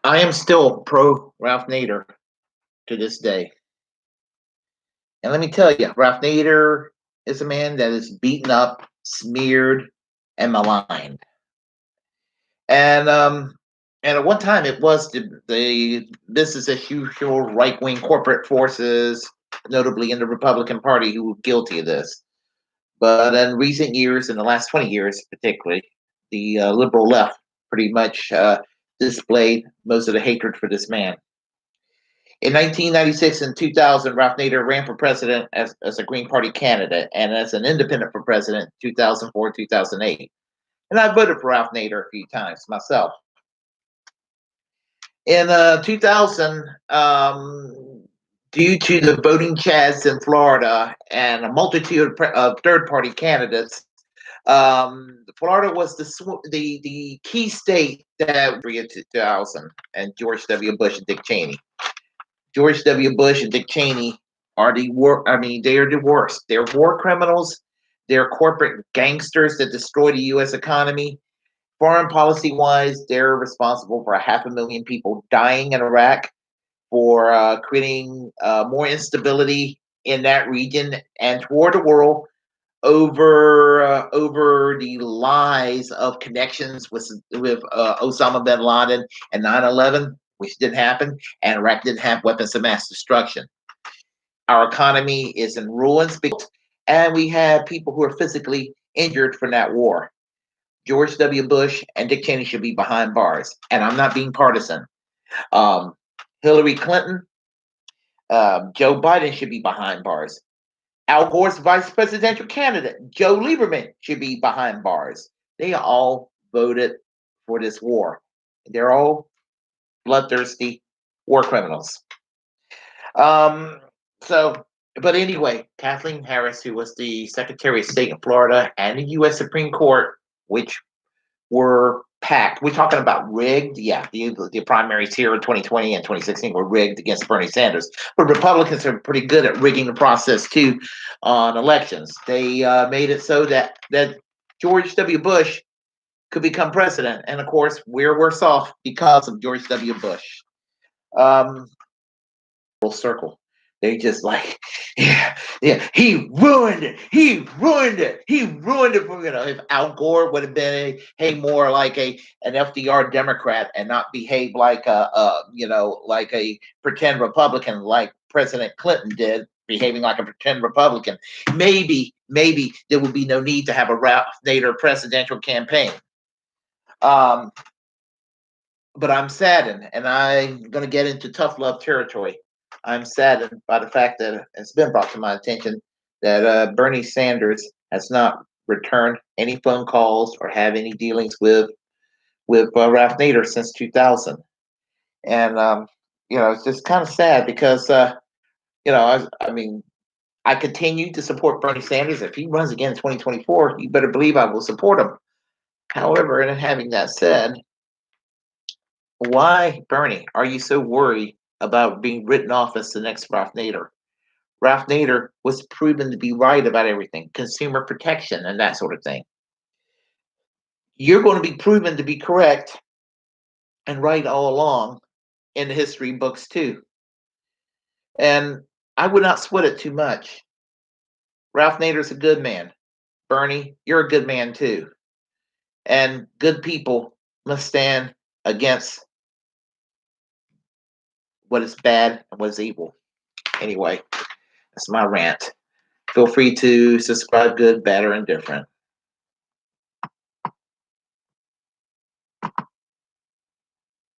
I am still pro Ralph Nader to this day. And let me tell you, Ralph Nader is a man that is beaten up, smeared, and maligned. And at one time it was the business as usual right wing corporate forces, notably in the Republican Party, who were guilty of this. But in recent years, in the last 20 years particularly, the liberal left pretty much displayed most of the hatred for this man. In 1996 and 2000, Ralph Nader ran for president as a Green Party candidate and as an independent for president 2004, 2008. And I voted for Ralph Nader a few times myself. In 2000, due to the voting chads in Florida and a multitude of third-party candidates, Florida was the key state that 2000 and George W. Bush and Dick Cheney. George W. Bush and Dick Cheney are they are the worst. They're war criminals. They're corporate gangsters that destroy the U.S. economy. Foreign policy wise, they're responsible for 500,000 people dying in Iraq, for creating more instability in that region and toward the world over the lies of connections with Osama bin Laden and 9/11, which didn't happen, and Iraq didn't have weapons of mass destruction. Our economy is in ruins, and we have people who are physically injured from that war. George W. Bush and Dick Cheney should be behind bars, and I'm not being partisan. Um, Hillary Clinton, Joe Biden should be behind bars. Al Gore's vice presidential candidate, Joe Lieberman, should be behind bars. They all voted for this war. They're all bloodthirsty war criminals. Um, so, but anyway, Kathleen Harris, who was the Secretary of State in Florida, and the U.S. Supreme Court, which were packed. We're talking about rigged. Yeah, the primaries here in 2020 and 2016 were rigged against Bernie Sanders. But Republicans are pretty good at rigging the process too on elections. They made it so that George W. Bush could become president, and of course, we're worse off because of George W. Bush. Full circle. They just like, yeah, he ruined it. He ruined it. He ruined it for if Al Gore would have been more like an FDR Democrat and not behave like like a pretend Republican like President Clinton did, behaving like a pretend Republican. Maybe there would be no need to have a Ralph Nader presidential campaign. But I'm saddened, and I'm going to get into tough love territory. I'm saddened by the fact that it's been brought to my attention that Bernie Sanders has not returned any phone calls or have any dealings with Ralph Nader since 2000. And it's just kind of sad because I mean, I continue to support Bernie Sanders. If he runs again in 2024, you better believe I will support him. However, and having that said, why, Bernie, are you so worried about being written off as the next Ralph Nader? Ralph Nader was proven to be right about everything, consumer protection and that sort of thing. You're going to be proven to be correct and right all along in the history books too. And I would not sweat it too much. Ralph Nader's a good man. Bernie, you're a good man too. And good people must stand against what is bad and what is evil. Anyway, that's my rant. Feel free to subscribe, good, bad, or indifferent.